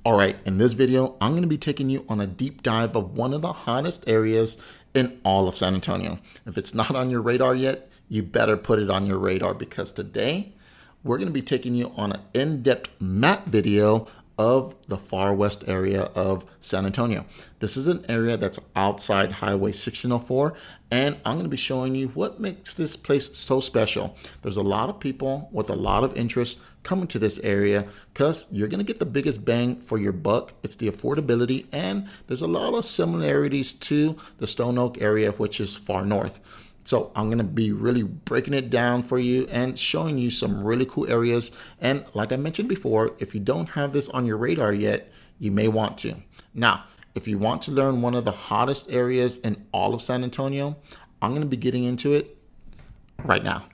All right, in this video, I'm going to be taking you on a deep dive of one of the hottest areas in all of San Antonio. If it's not on your radar yet, you better put it on your radar because today we're going to be taking you on an in-depth map video of the far west area of San Antonio. This is an area that's outside Highway 1604, and I'm going to be showing you what makes this place so special. There's a lot of people with a lot of interest coming to this area because you're going to get the biggest bang for your buck. It's the affordability, and there's a lot of similarities to the Stone Oak area, which is far north. So I'm going to be really breaking it down for you and showing you some really cool areas. And like I mentioned before, if you don't have this on your radar yet, you may want to. Now, if you want to learn one of the hottest areas in all of San Antonio, I'm going to be getting into it right now.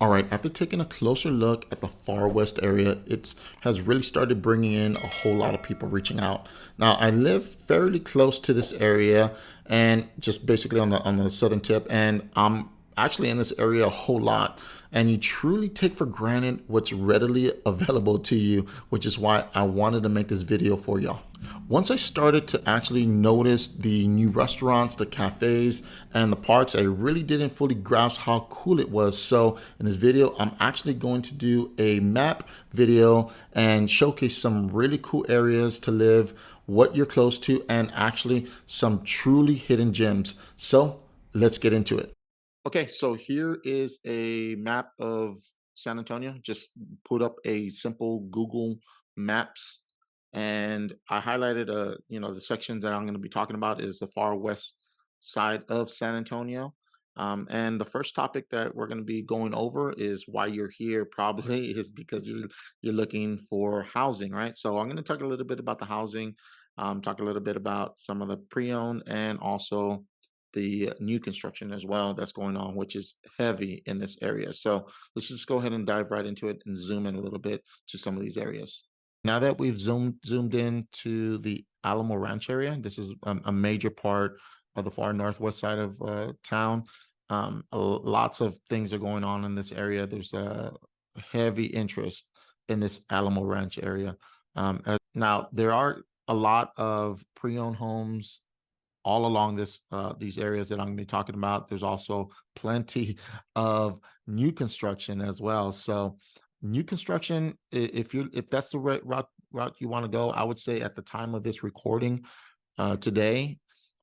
All right, after taking a closer look at the far west area, it has really started bringing in a whole lot of people reaching out. Now, I live fairly close to this area and just basically on the southern tip, and I'm actually in this area a whole lot, and you truly take for granted what's readily available to you, which is why I wanted to make this video for y'all. Once I started to actually notice the new restaurants, the cafes, and the parks, I really didn't fully grasp how cool it was. So in this video, I'm actually going to do a map video and showcase some really cool areas to live, what you're close to, and actually some truly hidden gems. So let's get into it. Okay, so here is a map of San Antonio. Just put up a simple Google Maps, and I highlighted the section that I'm going to be talking about is the far west side of San Antonio. And the first topic that we're going to be going over is why you're here. Probably is because you're looking for housing, right? So I'm going to talk a little bit about the housing, talk a little bit about some of the pre-owned, and also the new construction as well that's going on, which is heavy in this area. So let's just go ahead and dive right into it and zoom in a little bit to some of these areas. Now that we've zoomed in to the Alamo Ranch area, this is a major part of the far northwest side of town. Lots of things are going on in this area. There's a heavy interest in this Alamo Ranch area. Now there are a lot of pre-owned homes all along these areas that I'm going to be talking about. There's also plenty of new construction as well. So new construction, if that's the route you want to go, I would say at the time of this recording today,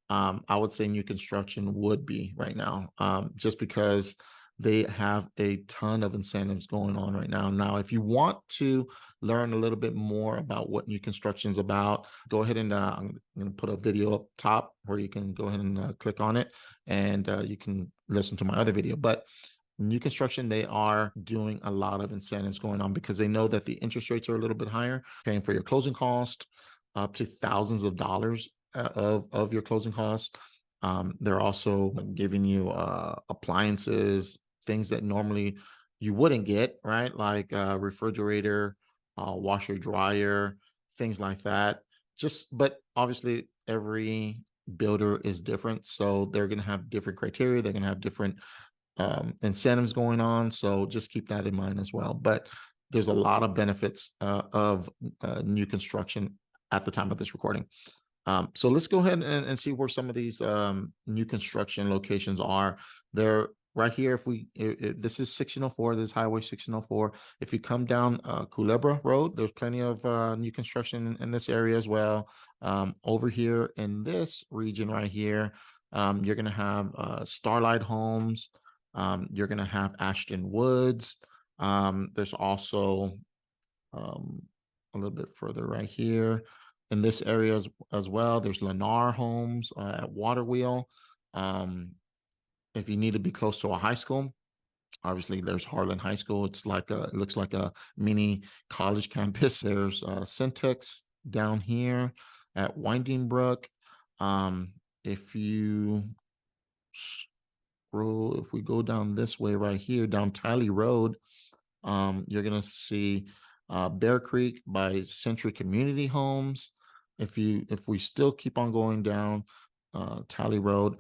I would say new construction would be right now, just because they have a ton of incentives going on right now. Now, if you want to learn a little bit more about what new construction is about, go ahead and I'm going to put a video up top where you can go ahead and click on it, and you can listen to my other video. But new construction, they are doing a lot of incentives going on because they know that the interest rates are a little bit higher, paying for your closing cost up to thousands of dollars of your closing costs. They're also giving you appliances, things that normally you wouldn't get, right? Like a refrigerator, washer, dryer, things like that. But obviously every builder is different. So they're going to have different criteria. They're going to have different incentives going on. So just keep that in mind as well. But there's a lot of benefits of new construction at the time of this recording. So let's go ahead and see where some of these new construction locations are. They're right here. If this is 1604, this is Highway 1604. If you come down Culebra Road, there's plenty of new construction in this area as well. Over here in this region right here, you're going to have Starlight Homes. You're going to have Ashton Woods. There's also a little bit further right here in this area as well. There's Lennar Homes at Waterwheel. If you need to be close to a high school, obviously there's Harlan High School. It looks like a mini college campus. There's Syntex down here at Winding Brook. If you scroll, if we go down this way right here, down Tally Road, you're gonna see Bear Creek by Century Community Homes. If we still keep on going down Tally Road,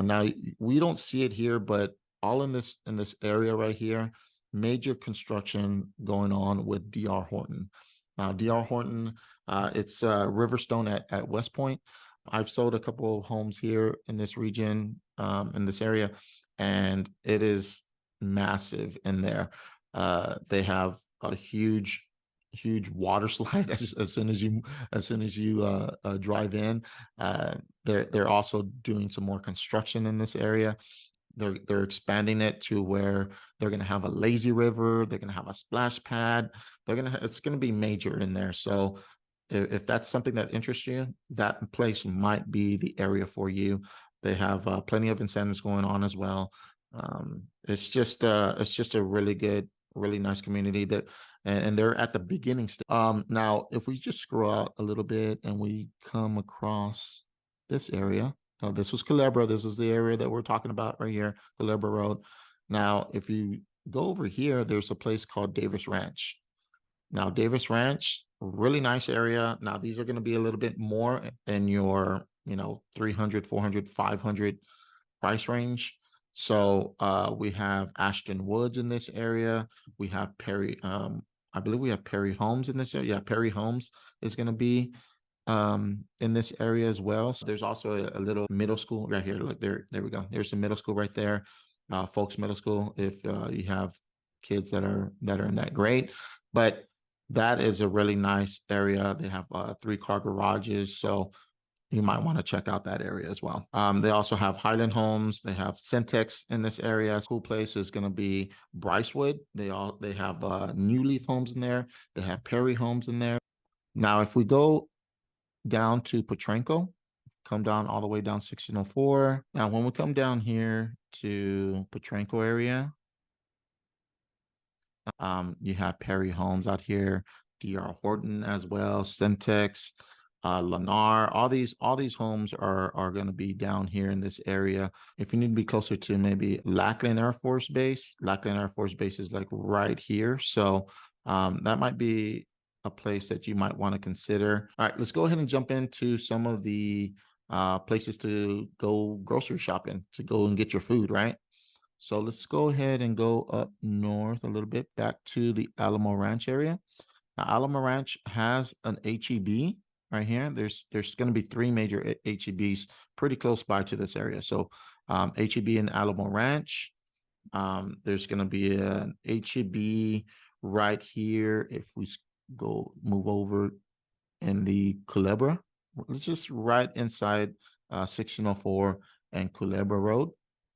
Now we don't see it here, but all in this area right here, major construction going on with DR Horton. Now DR Horton, it's Riverstone at West Point. I've sold a couple of homes here in this region, in this area, and it is massive in there. They have a huge water slide as soon as you drive in. They're also doing some more construction in this area. They're expanding it to where they're going to have a lazy river. They're going to have a splash pad. It's going to be major in there. So if that's something that interests you, that place might be the area for you. They have plenty of incentives going on as well. It's just a really good, really nice community that, and they're at the beginning stage. Now if we just scroll out a little bit and we come across this area. This was Culebra. This is the area that we're talking about right here, Culebra Road. Now, if you go over here, there's a place called Davis Ranch. Now, Davis Ranch, really nice area. Now, these are going to be a little bit more in your, 300, 400, 500 price range. So we have Ashton Woods in this area. We have Perry, I believe we have Perry Homes in this area. Yeah, Perry Homes is going to be in this area as well. So there's also a little middle school right here. Look, there we go. There's a middle school right there, folks middle school, if you have kids that are in that grade. But that is a really nice area. They have 3-car garages, so you might want to check out that area as well. They also have Highland Homes. They have Centex in this area. Cool place is going to be Brycewood. They have New Leaf Homes in there. They have Perry Homes in there. Now, if we go down to Potranco, come down all the way down 1604. Now, when we come down here to Potranco area, you have Perry Homes out here, DR Horton as well, Centex, Lennar. All these homes are going to be down here in this area. If you need to be closer to maybe Lackland Air Force Base, Lackland Air Force Base is like right here. So that might be a place that you might want to consider. All right, let's go ahead and jump into some of the places to go grocery shopping, to go and get your food, right? So let's go ahead and go up north a little bit, back to the Alamo Ranch area. Now, Alamo Ranch has an HEB right here. There's going to be 3 major HEBs pretty close by to this area. So HEB in Alamo Ranch. There's going to be an HEB right here. If we move over in the Culebra, it's just right inside 1604 and Culebra Road.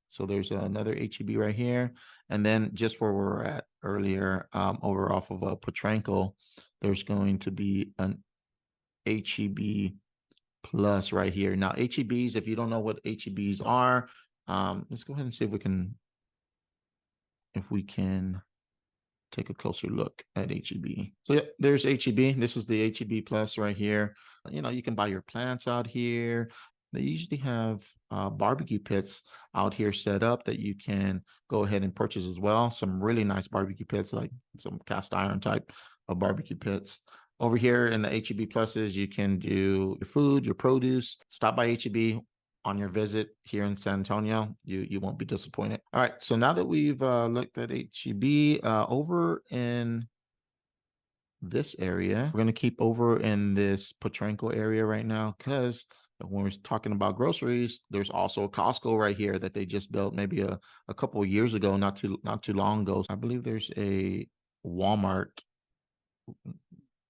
So there's another HEB right here. And then just where we're at earlier, over off of Potranco, there's going to be an HEB Plus right here. Now, HEBs, if you don't know what HEBs are, let's go ahead and see if we can take a closer look at HEB. So yeah, there's HEB. This is the HEB Plus right here. You can buy your plants out here. They usually have barbecue pits out here set up that you can go ahead and purchase as well. Some really nice barbecue pits, like some cast iron type of barbecue pits. Over here in the HEB Pluses, you can do your food, your produce. Stop by HEB on your visit here in San Antonio. You won't be disappointed. All right, so now that we've looked at HEB, over in this area, we're going to keep over in this Potranco area right now, because when we're talking about groceries, there's also a Costco right here that they just built maybe a couple of years ago, not too long ago. I believe there's a Walmart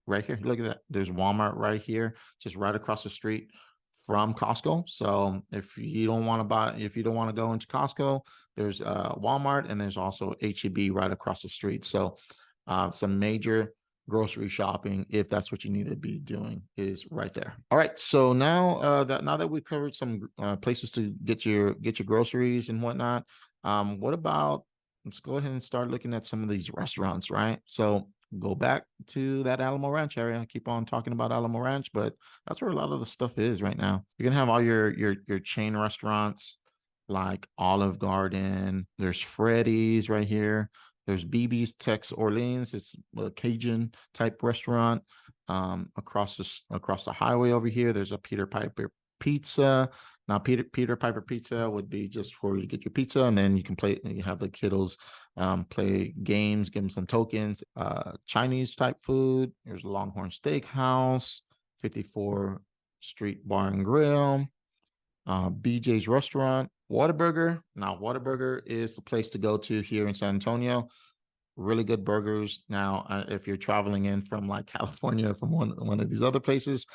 right here. Look at that. There's Walmart right here, just right across the street from Costco. So if you don't want to go into Costco, there's Walmart, and there's also HEB right across the street. So some major grocery shopping, if that's what you need to be doing, is right there. All right, so now that we've covered some places to get your groceries and whatnot, what about, let's go ahead and start looking at some of these restaurants, right? So go back to that Alamo Ranch area. I keep on talking about Alamo Ranch, but that's where a lot of the stuff is right now. You're gonna have all your chain restaurants like Olive Garden. There's Freddy's right here. There's BB's Tex Orleans. It's a Cajun type restaurant. Across the highway over here, there's a Peter Piper pizza. Now, Peter Piper Pizza would be just where you get your pizza, and then you can play. You have the kiddos play games, give them some tokens. Chinese type food. There's Longhorn Steakhouse, 54 Street Bar and Grill, BJ's Restaurant, Whataburger. Now, Whataburger is the place to go to here in San Antonio. Really good burgers. Now, if you're traveling in from like California, from one of these other places,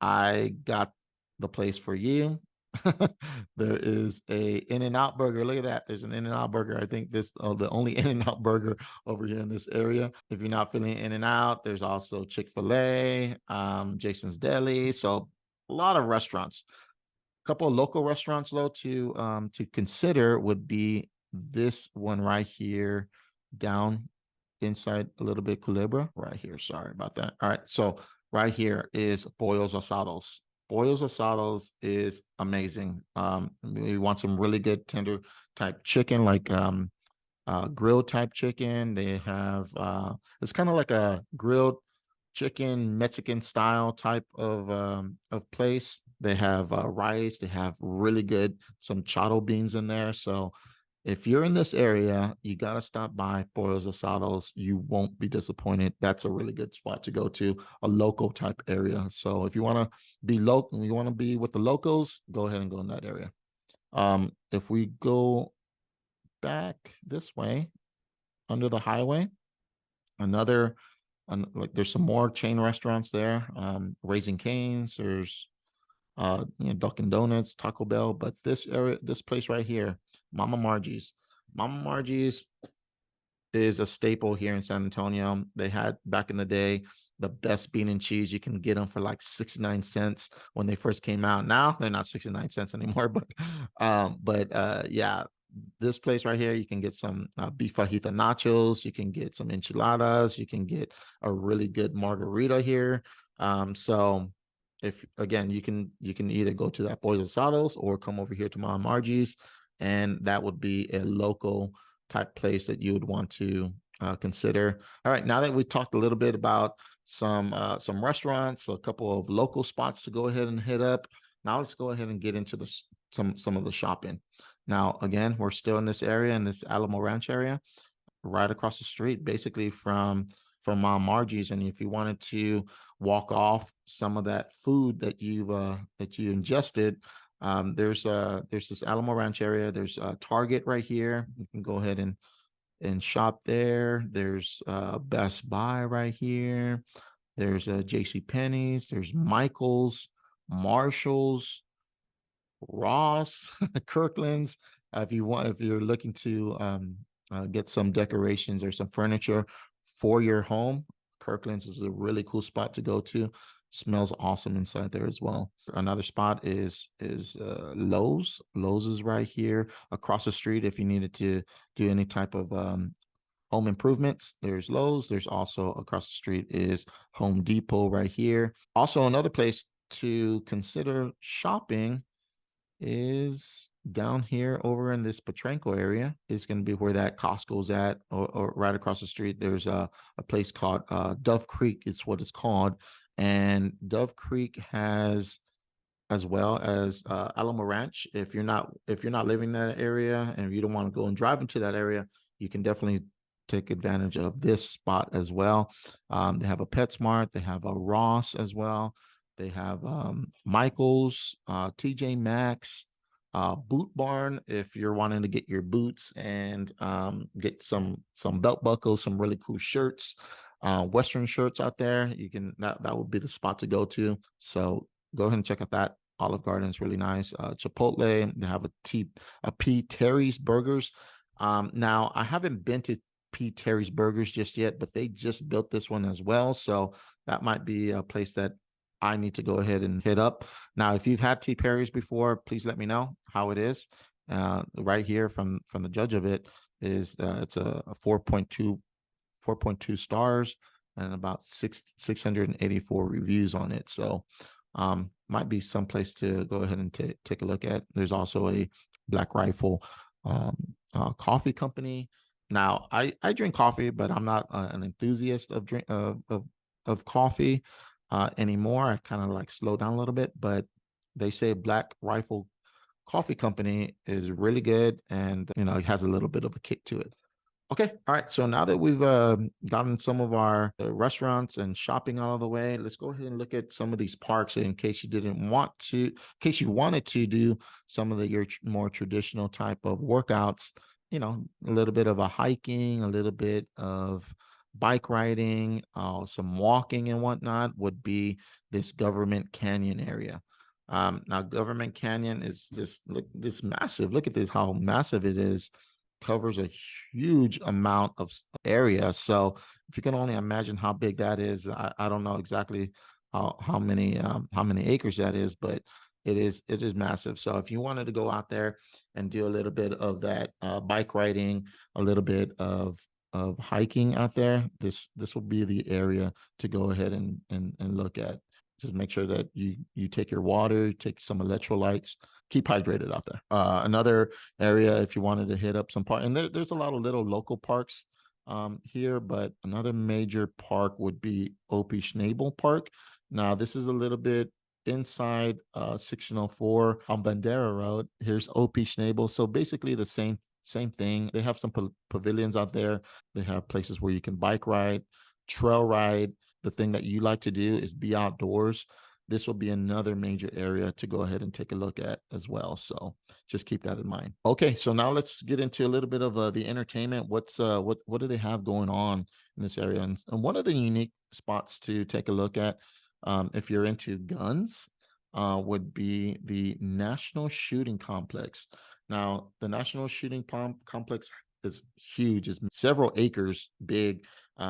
I got the place for you. There is a In-N-Out burger. Look at that. There's an In-N-Out burger. I think this the only In-N-Out burger over here in this area. If you're not feeling In-N-Out, there's also Chick-fil-A, Jason's Deli. So a lot of restaurants. A couple of local restaurants though to consider would be this one right here down inside a little bit Culebra right here. Sorry about that. All right. So right here is Pollos Asados. Pollos Asados is amazing. You want some really good tender type chicken, like grilled type chicken. They have it's kind of like a grilled chicken Mexican style type of place. They have rice. They have really good some chado beans in there. So if you're in this area, you got to stop by Pollos Asados. You won't be disappointed. That's a really good spot to go to, a local type area. So if you want to be local, you want to be with the locals, go ahead and go in that area. If we go back this way under the highway, another like there's some more chain restaurants there. Raising Cane's, there's Dunkin' Donuts, Taco Bell, but this place right here, Mama Margie's. Mama Margie's is a staple here in San Antonio. They had back in the day the best bean and cheese. You can get them for like 69 cents when they first came out. Now they're not 69 cents anymore, but yeah, this place right here, you can get some beef fajita nachos, you can get some enchiladas, you can get a really good margarita here. So if again, you can either go to that Pollos Asados or come over here to Mama Margie's, and that would be a local type place that you would want to consider. All right, now that we talked a little bit about some restaurants, a couple of local spots to go ahead and hit up. Now let's go ahead and get into some of the shopping. Now, again, we're still in this area, in this Alamo Ranch area, right across the street, basically from Mom Margie's. And if you wanted to walk off some of that food that you ingested, there's this Alamo Ranch area. There's a Target right here. You can go ahead and shop there. There's Best Buy right here. There's J.C. Penney's. There's Michael's, Marshall's, Ross, Kirkland's. If you're looking to get some decorations or some furniture for your home, Kirkland's is a really cool spot to go to. Smells awesome inside there as well. Another spot is Lowe's. Lowe's is right here across the street. If you needed to do any type of home improvements, there's Lowe's. There's also across the street is Home Depot right here. Also, another place to consider shopping is down here over in this Petranco area. Is going to be where that Costco's at, or right across the street. There's a place called Dove Creek. It's what it's called, and Dove Creek has, as well as Alamo Ranch. If you're not living in that area and you don't want to go and drive into that area, you can definitely take advantage of this spot as well. They have a PetSmart. They have a Ross as well. They have Michael's, TJ Maxx, Boot Barn. If you're wanting to get your boots and get some belt buckles, some really cool shirts, Western shirts out there, that would be the spot to go to. So go ahead and check out that. Olive Garden is really nice. Chipotle, they have a P. Terry's Burgers. Now I haven't been to P. Terry's Burgers just yet, but they just built this one as well. So that might be a place that I need to go ahead and hit up. Now, if you've had T. Perry's before, please let me know how it is. Right here from the judge of it is it's a 4.2 stars and about 684 reviews on it. So might be some place to go ahead and take a look at. There's also a Black Rifle coffee company. Now, I drink coffee, but I'm not an enthusiast of coffee anymore. I kind of like slow down a little bit, but They say Black Rifle Coffee Company is really good, and it has a little bit of a kick to it. Okay, all right. So now that we've gotten some of our restaurants and shopping out of the way, let's go ahead and look at some of these parks in case you didn't want to, in case you wanted to do some of your more traditional type of workouts. A little bit of a hiking, a little bit of bike riding, some walking and whatnot would be this Government Canyon area. Now, Government Canyon is this massive. Look at this, how massive it is. Covers a huge amount of area. So if you can only imagine how big that is, I don't know exactly how many acres that is, but it is massive. So if you wanted to go out there and do a little bit of that bike riding, a little bit of hiking out there, this will be the area to go ahead and look at. Just make sure that you take your water, take some electrolytes, keep hydrated out there. Another area, if you wanted to hit up some park, and there's a lot of little local parks here, but another major park would be Opie Schnabel Park. Now, this is a little bit inside 1604 on Bandera Road. Here's Opie Schnabel. So basically the same thing. They have some pavilions out there. They have places where you can bike ride, trail ride. The thing that you like to do is be outdoors. This will be another major area to go ahead and take a look at as well. So just keep that in mind. Okay, so now let's get into a little bit of the entertainment. What do they have going on in this area? And one of the unique spots to take a look at, if you're into guns, would be the National Shooting Complex. Now, the National Shooting Complex is huge. It's several acres big.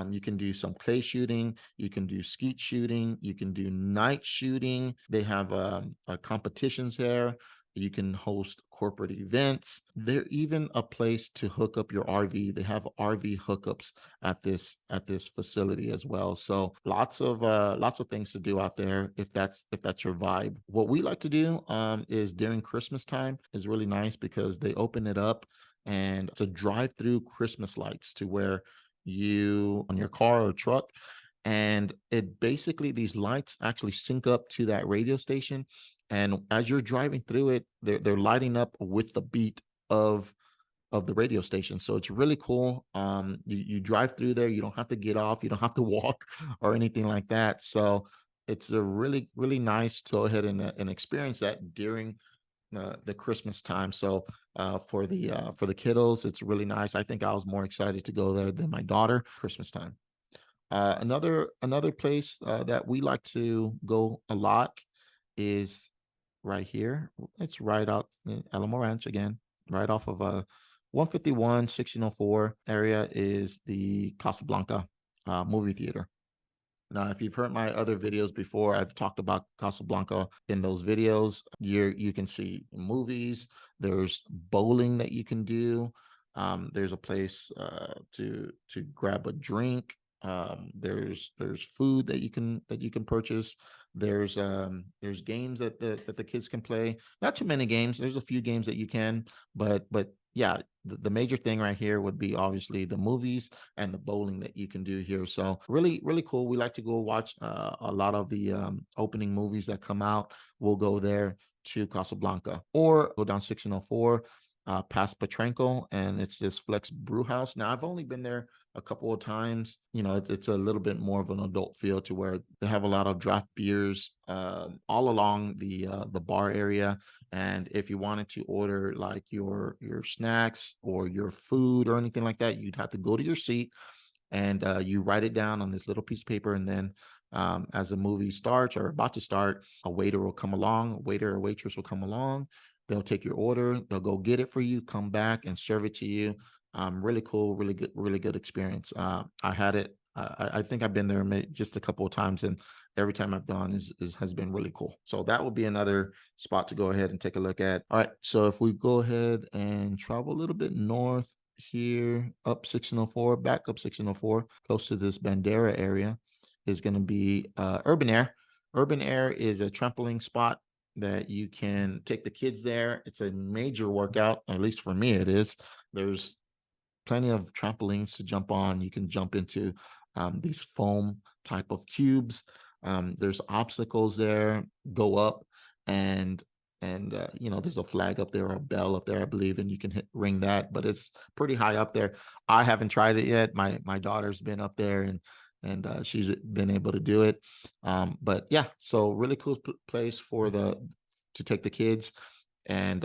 You can do some clay shooting. You can do skeet shooting. You can do night shooting. They have competitions there. You can host corporate events. They're even a place to hook up your RV. They have RV hookups at this facility as well. So lots of things to do out there if that's your vibe. What we like to do is during Christmas time is really nice because they open it up and it's a drive-through Christmas lights to where you on your car or truck, and it basically these lights actually sync up to that radio station, and as you're driving through it, they're lighting up with the beat of the radio station. So it's really cool. You drive through there, you don't have to get off, you don't have to walk or anything like that. So it's a really nice to go ahead and experience that during the Christmas time. So for the kiddos, it's really nice. I think I was more excited to go there than my daughter Christmas time. Another place that we like to go a lot is right here. It's right out in Alamo Ranch again, right off of 151 1604 area is the Casablanca movie theater. Now, if you've heard my other videos before, I've talked about Casablanca in those videos. You can see movies. There's bowling that you can do. There's a place to grab a drink. There's food that you can purchase. There's games that the kids can play. Not too many games. There's a few games that you can, but yeah, the major thing right here would be obviously the movies and the bowling that you can do here. So really cool. We like to go watch a lot of the opening movies that come out. We'll go there to Casablanca or go down 1604 past Petrenko, and it's this Flex Brew House. Now, I've only been there a couple of times. It's a little bit more of an adult feel to where they have a lot of draft beers all along the bar area. And if you wanted to order like your snacks or your food or anything like that, you'd have to go to your seat and you write it down on this little piece of paper. And then as the movie starts or about to start, a waiter will come along, waiter or waitress will come along. They'll take your order, they'll go get it for you, come back and serve it to you. Really cool, really good experience. I had it. I think I've been there just a couple of times, and every time I've gone has been really cool. So that would be another spot to go ahead and take a look at. All right, so if we go ahead and travel a little bit north here, up 1604, back up 1604, close to this Bandera area, is going to be Urban Air. Urban Air is a trampoline spot that you can take the kids there. It's a major workout, at least for me it is. There's plenty of trampolines to jump on. You can jump into these foam type of cubes. There's obstacles there, go up, and you know, there's a flag up there or a bell up there, I believe, and you can ring that, but it's pretty high up there. I haven't tried it yet. My daughter's been up there, and she's been able to do it. But yeah, so really cool place for the to take the kids and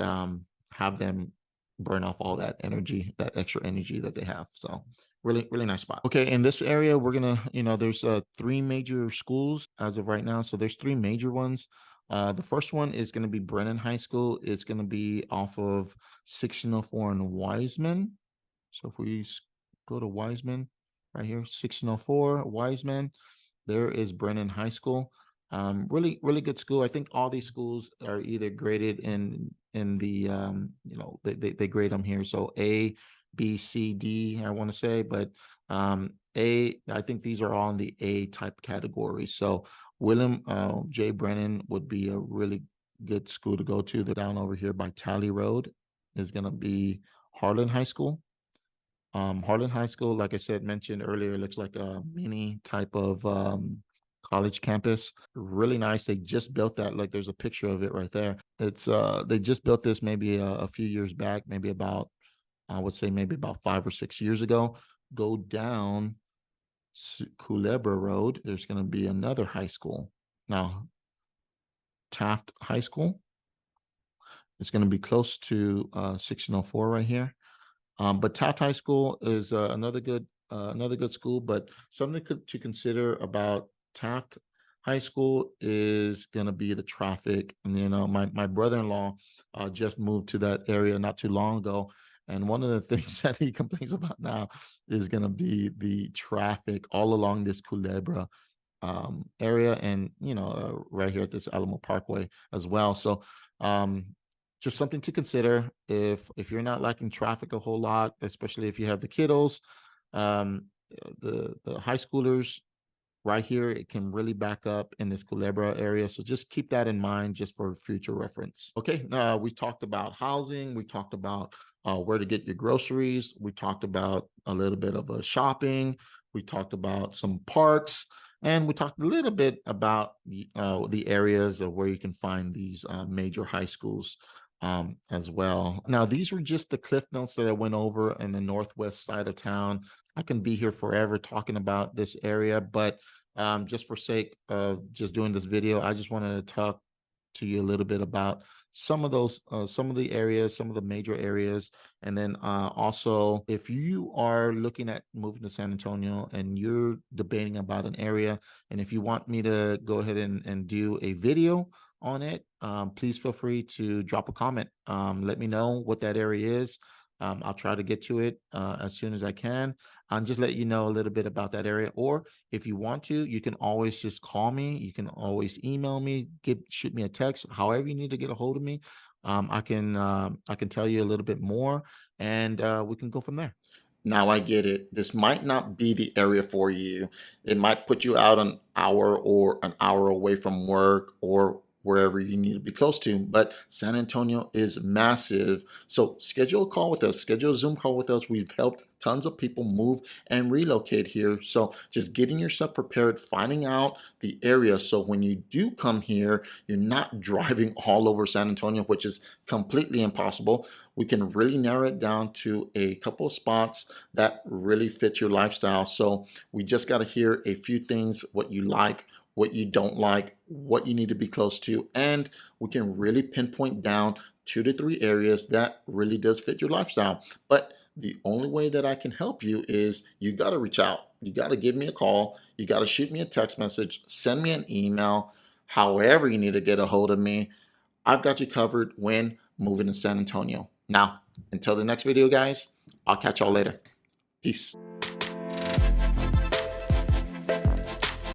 have them burn off all that energy, that extra energy that they have. So really nice spot. Okay, in this area, we're gonna, you know, there's three major schools as of right now. So there's three major ones. The first one is going to be Brennan High School. It's going to be off of 1604 and Wiseman. So if we go to Wiseman right here, 1604 Wiseman, there is Brennan High School. Really good school. I think all these schools are either graded in the you know, they grade them here. So A, B, C, D, I want to say, but I think these are all in the A type category. So William J. Brennan would be a really good school to go to. They're down over here by Tally Road is going to be Harlan High School. Harlan High School, like I said, mentioned earlier, looks like a mini type of college campus. Really nice. They just built that. Like there's a picture of it right there. It's they just built this maybe a few years back, maybe about, I would say maybe about 5 or 6 years ago. Go down Culebra Road. There's going to be another high school. Now, Taft High School. It's going to be close to 1604 right here. But Taft High School is another good school. But something to consider about Taft High School is going to be the traffic. And you know, my brother-in-law just moved to that area not too long ago, and one of the things that he complains about now is going to be the traffic all along this Culebra area, and you know, right here at this Alamo Parkway as well. So just something to consider if you're not liking traffic a whole lot, especially if you have the kiddos. um the high schoolers right here, it can really back up in this Culebra area. So just keep that in mind just for future reference. Okay, we talked about housing. We talked about where to get your groceries. We talked about a little bit of a shopping. We talked about some parks. And we talked a little bit about the areas of where you can find these major high schools as well. Now, these were just the cliff notes that I went over in the northwest side of town. I can be here forever talking about this area, but just for sake of just doing this video, I just wanted to talk to you a little bit about some of those, some of the areas, some of the major areas. And then also, if you are looking at moving to San Antonio and you're debating about an area, and if you want me to go ahead and do a video on it, please feel free to drop a comment. Let me know what that area is. I'll try to get to it as soon as I can, and just let you know a little bit about that area. Or if you want to, you can always just call me. You can always email me, shoot me a text, however you need to get a hold of me. I can tell you a little bit more, and we can go from there. Now I get it. This might not be the area for you. It might put you out an hour away from work or wherever you need to be close to. But San Antonio is massive. So schedule a call with us, schedule a Zoom call with us. We've helped tons of people move and relocate here. So just getting yourself prepared, finding out the area. So when you do come here, you're not driving all over San Antonio, which is completely impossible. We can really narrow it down to a couple of spots that really fit your lifestyle. So we just got to hear a few things, what you like, what you don't like, what you need to be close to, and we can really pinpoint down 2 to 3 areas that really does fit your lifestyle. But the only way that I can help you is you got to reach out. You got to give me a call. You got to shoot me a text message, send me an email, however you need to get a hold of me. I've got you covered when moving to San Antonio. Now, until the next video, guys, I'll catch y'all later. Peace.